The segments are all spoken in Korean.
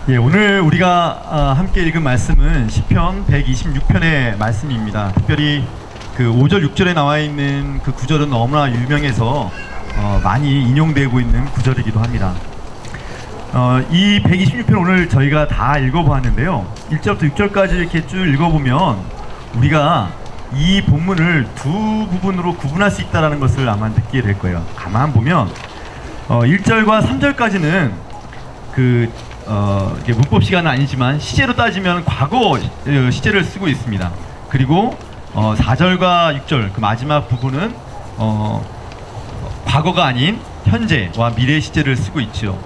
예, 오늘 우리가 함께 읽은 말씀은 시편 126편의 말씀입니다. 특별히 그 5절 6절에 나와 있는 그 구절은 너무나 유명해서 많이 인용되고 있는 구절이기도 합니다. 이 126편 오늘 저희가 다 읽어보았는데요, 1절부터 6절까지 이렇게 쭉 읽어보면 우리가 이 본문을 두 부분으로 구분할 수 있다는 것을 아마 느끼게 될 거예요. 가만 보면 1절과 3절까지는 이게 문법 시간은 아니지만 시제로 따지면 과거 시제를 쓰고 있습니다. 그리고 4절과 6절 그 마지막 부분은 과거가 아닌 현재와 미래 시제를 쓰고 있죠.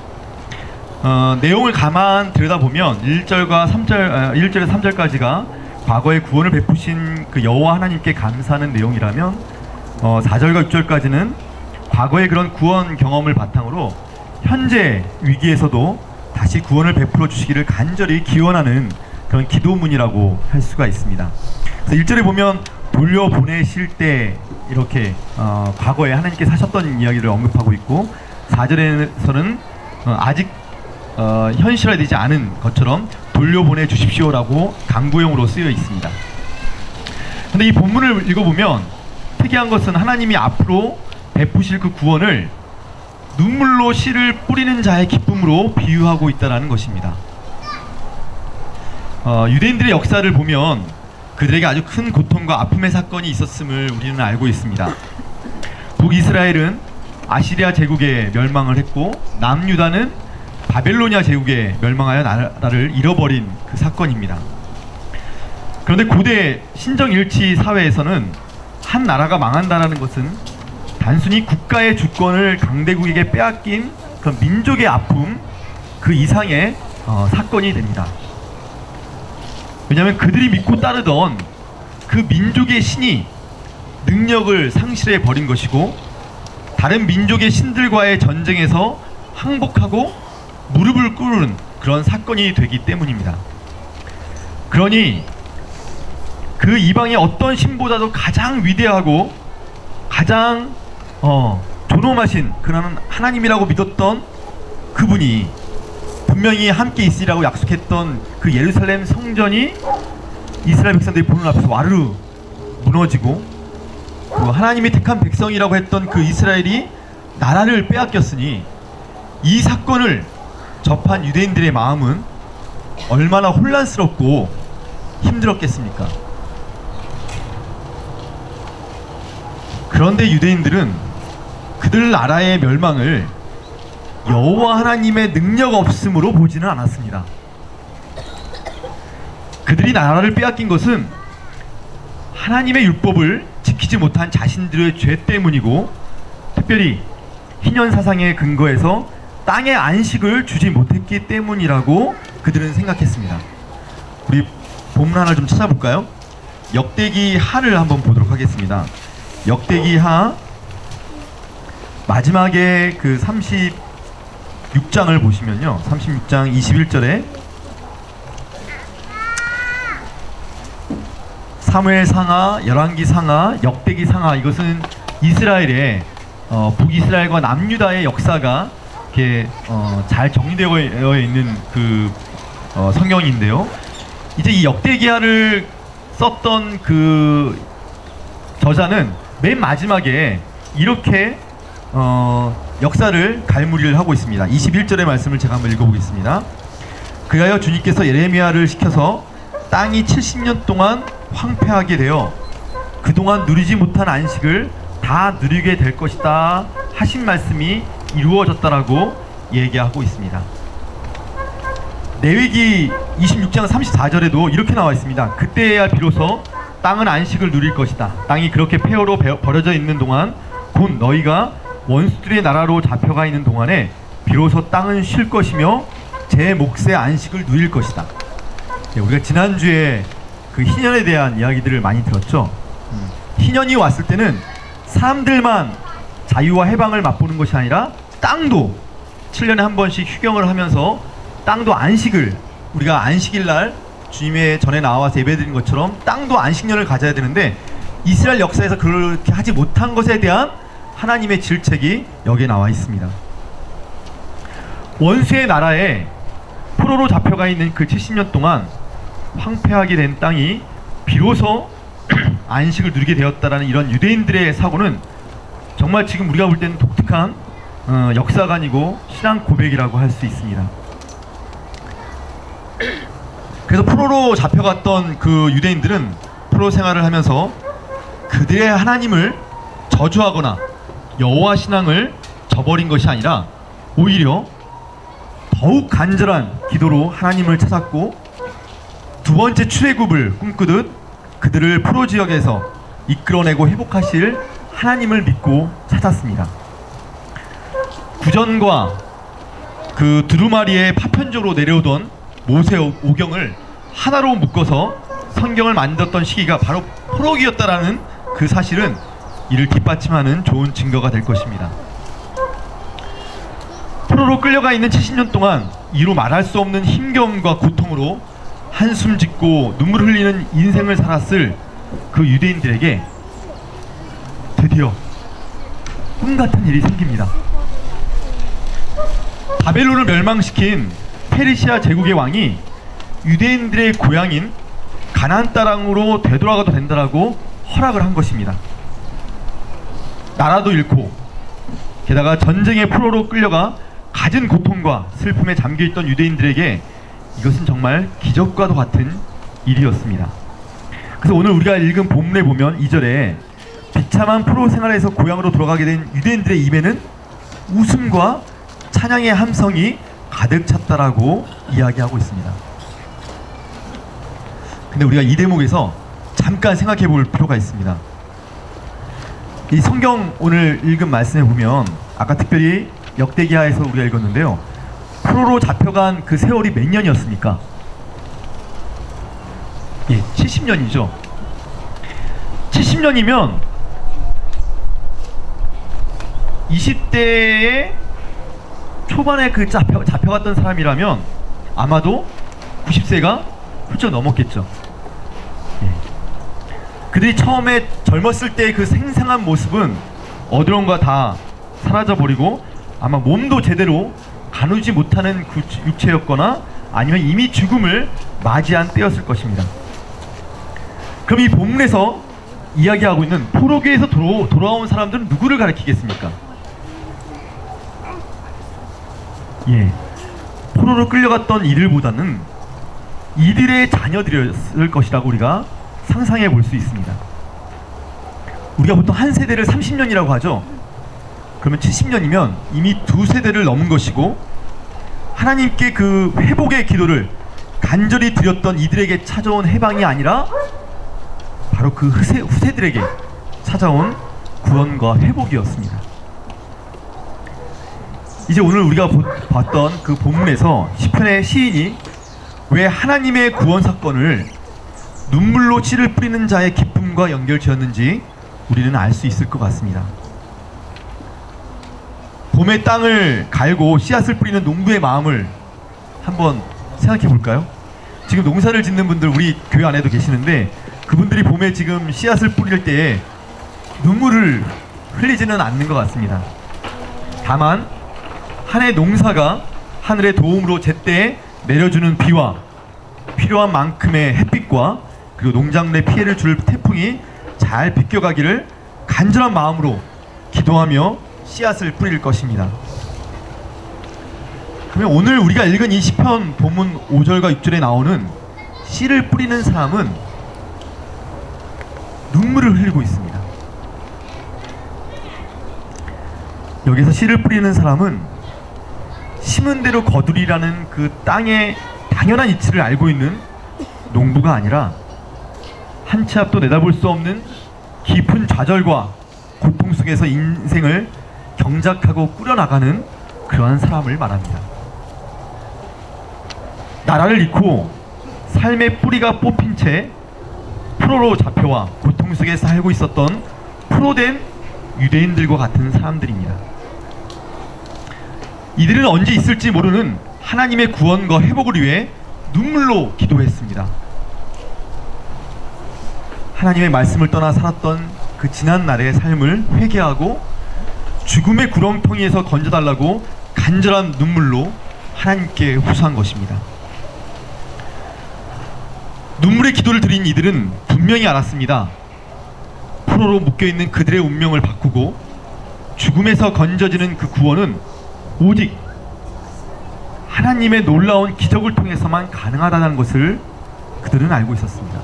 내용을 가만 들여다보면 1절과 1절에서 3절까지가 과거의 구원을 베푸신 그 여호와 하나님께 감사하는 내용이라면 4절과 6절까지는 과거의 그런 구원 경험을 바탕으로 현재 위기에서도 다시 구원을 베풀어 주시기를 간절히 기원하는 그런 기도문이라고 할 수가 있습니다. 그래서 1절에 보면 돌려보내실 때 이렇게 과거에 하나님께서 하셨던 이야기를 언급하고 있고, 4절에서는 아직 현실화되지 않은 것처럼 돌려보내 주십시오라고 강구형으로 쓰여 있습니다. 근데 이 본문을 읽어보면 특이한 것은 하나님이 앞으로 베푸실 그 구원을 눈물로 씨를 뿌리는 자의 기쁨으로 비유하고 있다는 것입니다. 유대인들의 역사를 보면 그들에게 아주 큰 고통과 아픔의 사건이 있었음을 우리는 알고 있습니다. 북이스라엘은 아시리아 제국에 멸망을 했고, 남유다는 바벨로니아 제국에 멸망하여 나라를 잃어버린 그 사건입니다. 그런데 고대 신정일치 사회에서는 한 나라가 망한다는 것은 단순히 국가의 주권을 강대국에게 빼앗긴 그런 민족의 아픔 그 이상의 사건이 됩니다. 왜냐하면 그들이 믿고 따르던 그 민족의 신이 능력을 상실해 버린 것이고, 다른 민족의 신들과의 전쟁에서 항복하고 무릎을 꿇은 그런 사건이 되기 때문입니다. 그러니 그 이방의 어떤 신보다도 가장 위대하고 가장 존엄하신 그런 하나님이라고 믿었던 그분이 분명히 함께 있으리라고 약속했던 그 예루살렘 성전이 이스라엘 백성들이 보는 앞에서 와르르 무너지고, 그 하나님이 택한 백성이라고 했던 그 이스라엘이 나라를 빼앗겼으니 이 사건을 접한 유대인들의 마음은 얼마나 혼란스럽고 힘들었겠습니까? 그런데 유대인들은 그들 나라의 멸망을 여호와 하나님의 능력 없음으로 보지는 않았습니다. 그들이 나라를 빼앗긴 것은 하나님의 율법을 지키지 못한 자신들의 죄 때문이고, 특별히 희년 사상에 근거해서 땅의 안식을 주지 못했기 때문이라고 그들은 생각했습니다. 우리 본문 하나 좀 찾아볼까요? 역대기 하를 한번 보도록 하겠습니다. 역대기 하 마지막에 그 36장을 보시면요, 36장 21절에 사무엘 상하, 열왕기 상하, 역대기 상하, 이것은 이스라엘의 북이스라엘과 남유다의 역사가 이렇게 잘 정리되어 있는 그 성경인데요, 이제 이 역대기하를 썼던 그 저자는 맨 마지막에 이렇게 역사를 갈무리를 하고 있습니다. 21절의 말씀을 제가 한번 읽어보겠습니다. 그리하여 주님께서 예레미야를 시켜서 땅이 70년 동안 황폐하게 되어 그동안 누리지 못한 안식을 다 누리게 될 것이다 하신 말씀이 이루어졌다라고 얘기하고 있습니다. 레위기 26장 34절에도 이렇게 나와 있습니다. 그때야 비로소 땅은 안식을 누릴 것이다. 땅이 그렇게 폐허로 버려져 있는 동안, 곧 너희가 원수들의 나라로 잡혀가 있는 동안에 비로소 땅은 쉴 것이며 제 몫의 안식을 누릴 것이다. 우리가 지난주에 그 희년에 대한 이야기들을 많이 들었죠. 희년이 왔을 때는 사람들만 자유와 해방을 맛보는 것이 아니라 땅도 7년에 한 번씩 휴경을 하면서 땅도 안식을, 우리가 안식일날 주님의 전에 나와서 예배드린 것처럼 땅도 안식년을 가져야 되는데, 이스라엘 역사에서 그렇게 하지 못한 것에 대한 하나님의 질책이 여기에 나와 있습니다. 원수의 나라에 포로로 잡혀가 있는 그 70년 동안 황폐하게 된 땅이 비로소 안식을 누리게 되었다라는 이런 유대인들의 사고는 정말 지금 우리가 볼 때는 독특한 역사관이고 신앙 고백이라고 할 수 있습니다. 그래서 포로로 잡혀갔던 그 유대인들은 포로 생활을 하면서 그들의 하나님을 저주하거나 여호와 신앙을 저버린 것이 아니라 오히려 더욱 간절한 기도로 하나님을 찾았고 두 번째 출애굽을 꿈꾸듯 그들을 포로 지역에서 이끌어내고 회복하실 하나님을 믿고 찾았습니다. 구전과 그 두루마리에 파편적으로 내려오던 모세 오경을 하나로 묶어서 성경을 만들었던 시기가 바로 포로기였다라는 그 사실은 이를 뒷받침하는 좋은 증거가 될 것입니다. 포로로 끌려가 있는 70년 동안 이루 말할 수 없는 힘겨움과 고통으로 한숨 짓고 눈물 흘리는 인생을 살았을 그 유대인들에게 드디어 꿈같은 일이 생깁니다. 바벨론을 멸망시킨 페르시아 제국의 왕이 유대인들의 고향인 가나안 땅으로 되돌아가도 된다라고 허락을 한 것입니다. 나라도 잃고 게다가 전쟁의 포로로 끌려가 갖은 고통과 슬픔에 잠겨있던 유대인들에게 이것은 정말 기적과도 같은 일이었습니다. 그래서 오늘 우리가 읽은 본문에 보면 2절에 비참한 포로 생활에서 고향으로 돌아가게 된 유대인들의 입에는 웃음과 찬양의 함성이 가득 찼다라고 이야기하고 있습니다. 근데 우리가 이 대목에서 잠깐 생각해 볼 필요가 있습니다. 이 성경 오늘 읽은 말씀에 보면 아까 특별히 역대기하에서 우리가 읽었는데요, 포로로 잡혀간 그 세월이 몇 년이었습니까? 예, 70년이죠. 70년이면 20대에 초반에 그 잡혀갔던 사람이라면 아마도 90세가 훌쩍 넘었겠죠. 예. 그들이 처음에 젊었을 때의 그 생생한 모습은 어디론가 다 사라져버리고 아마 몸도 제대로 가누지 못하는 육체였거나 아니면 이미 죽음을 맞이한 때였을 것입니다. 그럼 이 본문에서 이야기하고 있는 포로기에서 돌아온 사람들은 누구를 가리키겠습니까? 예, 포로로 끌려갔던 이들보다는 이들의 자녀들이었을 것이라고 우리가 상상해 볼 수 있습니다. 우리가 보통 한 세대를 30년이라고 하죠. 그러면 70년이면 이미 두 세대를 넘은 것이고 하나님께 그 회복의 기도를 간절히 드렸던 이들에게 찾아온 해방이 아니라 바로 그 후세들에게 찾아온 구원과 회복이었습니다. 이제 오늘 우리가 봤던 그 본문에서 시편의 시인이 왜 하나님의 구원 사건을 눈물로 씨를 뿌리는 자의 기쁨과 연결지었는지 우리는 알 수 있을 것 같습니다. 봄에 땅을 갈고 씨앗을 뿌리는 농부의 마음을 한번 생각해 볼까요? 지금 농사를 짓는 분들 우리 교회 안에도 계시는데 그분들이 봄에 지금 씨앗을 뿌릴 때에 눈물을 흘리지는 않는 것 같습니다. 다만 한 해 농사가 하늘의 도움으로 제때에 내려주는 비와 필요한 만큼의 햇빛과 그리고 농작물에 피해를 줄 태풍이 잘 비껴가기를 간절한 마음으로 기도하며 씨앗을 뿌릴 것입니다. 그러면 오늘 우리가 읽은 이 시편 본문 5절과 6절에 나오는 씨를 뿌리는 사람은 눈물을 흘리고 있습니다. 여기서 씨를 뿌리는 사람은 심은 대로 거두리라는 그 땅의 당연한 이치를 알고 있는 농부가 아니라 한 치 앞도 내다볼 수 없는 깊은 좌절과 고통 속에서 인생을 경작하고 꾸려나가는 그러한 사람을 말합니다. 나라를 잃고 삶의 뿌리가 뽑힌 채 포로로 잡혀와 고통 속에 살고 있었던 포로된 유대인들과 같은 사람들입니다. 이들은 언제 있을지 모르는 하나님의 구원과 회복을 위해 눈물로 기도했습니다. 하나님의 말씀을 떠나 살았던 그 지난 날의 삶을 회개하고 죽음의 구렁텅이에서 건져달라고 간절한 눈물로 하나님께 호소한 것입니다. 눈물의 기도를 드린 이들은 분명히 알았습니다. 포로로 묶여있는 그들의 운명을 바꾸고 죽음에서 건져지는 그 구원은 오직 하나님의 놀라운 기적을 통해서만 가능하다는 것을 그들은 알고 있었습니다.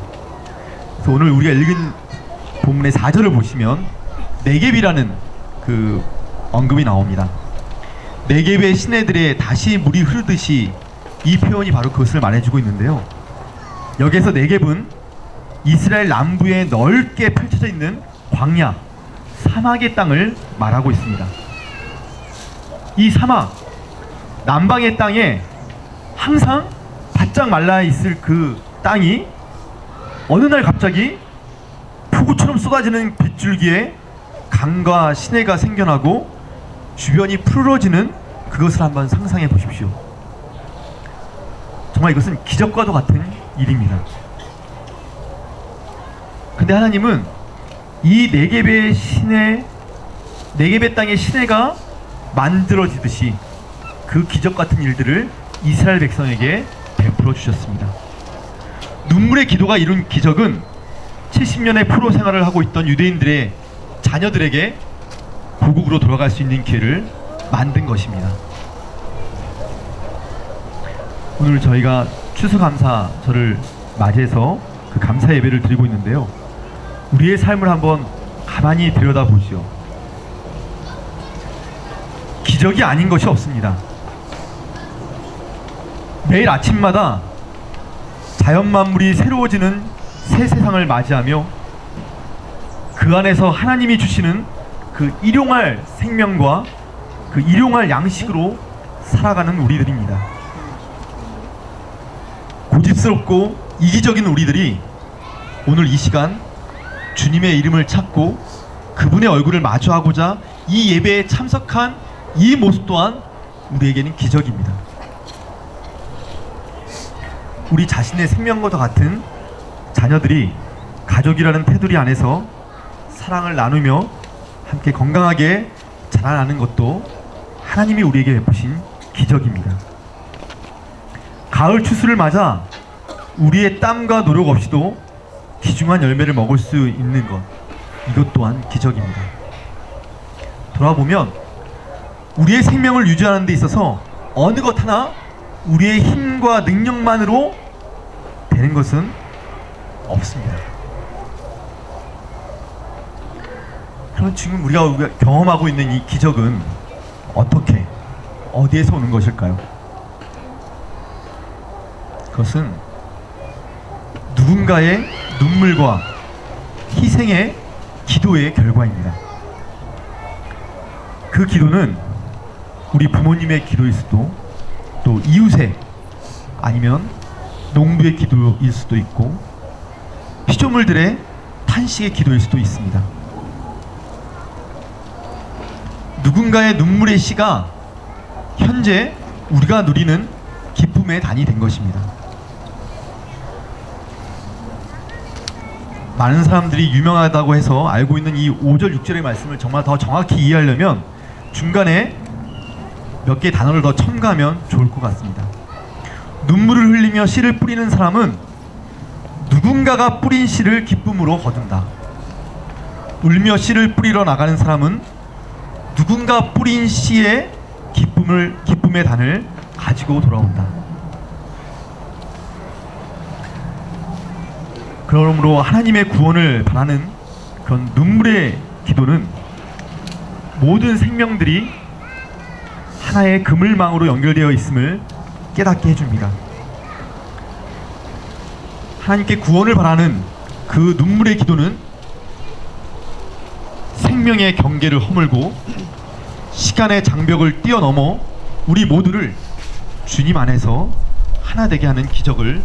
그래서 오늘 우리가 읽은 본문의 4절을 보시면 네겝이라는 그 언급이 나옵니다. 네겝의 시내들에 다시 물이 흐르듯이, 이 표현이 바로 그것을 말해주고 있는데요. 여기에서 네겝은 이스라엘 남부에 넓게 펼쳐져 있는 광야, 사막의 땅을 말하고 있습니다. 이 사막, 남방의 땅에 항상 바짝 말라있을 그 땅이 어느 날 갑자기 폭우처럼 쏟아지는 빗줄기에 강과 시내가 생겨나고 주변이 푸르러지는 그것을 한번 상상해 보십시오. 정말 이것은 기적과도 같은 일입니다. 근데 하나님은 이 네겝의 시내, 네겝의 땅의 시내가 만들어지듯이 그 기적 같은 일들을 이스라엘 백성에게 베풀어 주셨습니다. 눈물의 기도가 이룬 기적은 70년의 포로 생활을 하고 있던 유대인들의 자녀들에게 고국으로 돌아갈 수 있는 기회를 만든 것입니다. 오늘 저희가 추수감사절을 맞이해서 그 감사 예배를 드리고 있는데요. 우리의 삶을 한번 가만히 들여다보시오. 기적이 아닌 것이 없습니다. 매일 아침마다 자연 만물이 새로워지는 새 세상을 맞이하며 그 안에서 하나님이 주시는 그 일용할 생명과 그 일용할 양식으로 살아가는 우리들입니다. 고집스럽고 이기적인 우리들이 오늘 이 시간 주님의 이름을 찾고 그분의 얼굴을 마주하고자 이 예배에 참석한 이 모습 또한 우리에게는 기적입니다. 우리 자신의 생명과도 같은 자녀들이 가족이라는 테두리 안에서 사랑을 나누며 함께 건강하게 자라나는 것도 하나님이 우리에게 베푸신 기적입니다. 가을 추수를 맞아 우리의 땀과 노력 없이도 귀중한 열매를 먹을 수 있는 것, 이것 또한 기적입니다. 돌아보면 우리의 생명을 유지하는 데 있어서 어느 것 하나 우리의 힘과 능력만으로 되는 것은 없습니다. 그럼 지금 우리가 경험하고 있는 이 기적은 어떻게, 어디에서 오는 것일까요? 그것은 누군가의 눈물과 희생의 기도의 결과입니다. 그 기도는 우리 부모님의 기도일 수도, 또 이웃의, 아니면 농부의 기도일 수도 있고 피조물들의 탄식의 기도일 수도 있습니다. 누군가의 눈물의 씨가 현재 우리가 누리는 기쁨의 단이 된 것입니다. 많은 사람들이 유명하다고 해서 알고 있는 이 5절 6절의 말씀을 정말 더 정확히 이해하려면 중간에 몇 개의 단어를 더 첨가하면 좋을 것 같습니다. 눈물을 흘리며 씨를 뿌리는 사람은 누군가가 뿌린 씨를 기쁨으로 거둔다. 울며 씨를 뿌리러 나가는 사람은 누군가 뿌린 씨의 기쁨의 단을 가지고 돌아온다. 그러므로 하나님의 구원을 바라는 그런 눈물의 기도는 모든 생명들이 하나의 그물망으로 연결되어 있음을 깨닫게 해줍니다. 하나님께 구원을 바라는 그 눈물의 기도는 생명의 경계를 허물고 시간의 장벽을 뛰어넘어 우리 모두를 주님 안에서 하나 되게 하는 기적을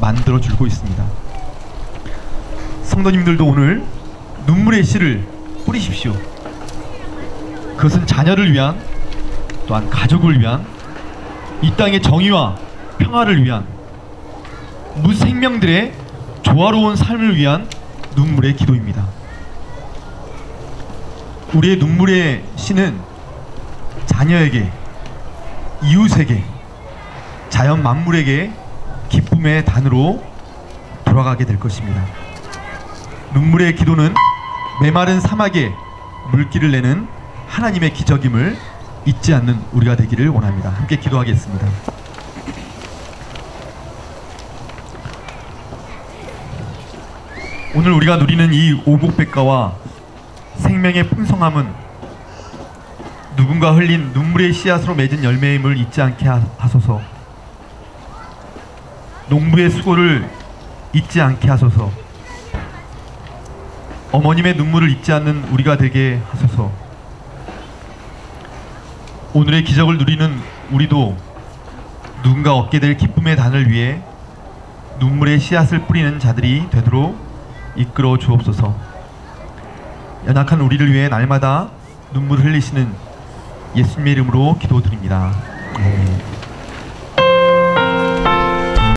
만들어 주고 있습니다. 성도님들도 오늘 눈물의 씨를 뿌리십시오. 그것은 자녀를 위한, 또한 가족을 위한, 이 땅의 정의와 평화를 위한, 무생명들의 조화로운 삶을 위한 눈물의 기도입니다. 우리의 눈물의 씨는 자녀에게, 이웃에게, 자연 만물에게 기쁨의 단으로 돌아가게 될 것입니다. 눈물의 기도는 메마른 사막에 물길을 내는 하나님의 기적임을 잊지 않는 우리가 되기를 원합니다. 함께 기도하겠습니다. 오늘 우리가 누리는 이 오곡백과와 생명의 풍성함은 누군가 흘린 눈물의 씨앗으로 맺은 열매임을 잊지 않게 하소서. 농부의 수고를 잊지 않게 하소서. 어머님의 눈물을 잊지 않는 우리가 되게 하소서. 오늘의 기적을 누리는 우리도 누군가 얻게 될 기쁨의 단을 위해 눈물의 씨앗을 뿌리는 자들이 되도록 이끌어 주옵소서. 연약한 우리를 위해 날마다 눈물을 흘리시는 예수님의 이름으로 기도드립니다. 아멘.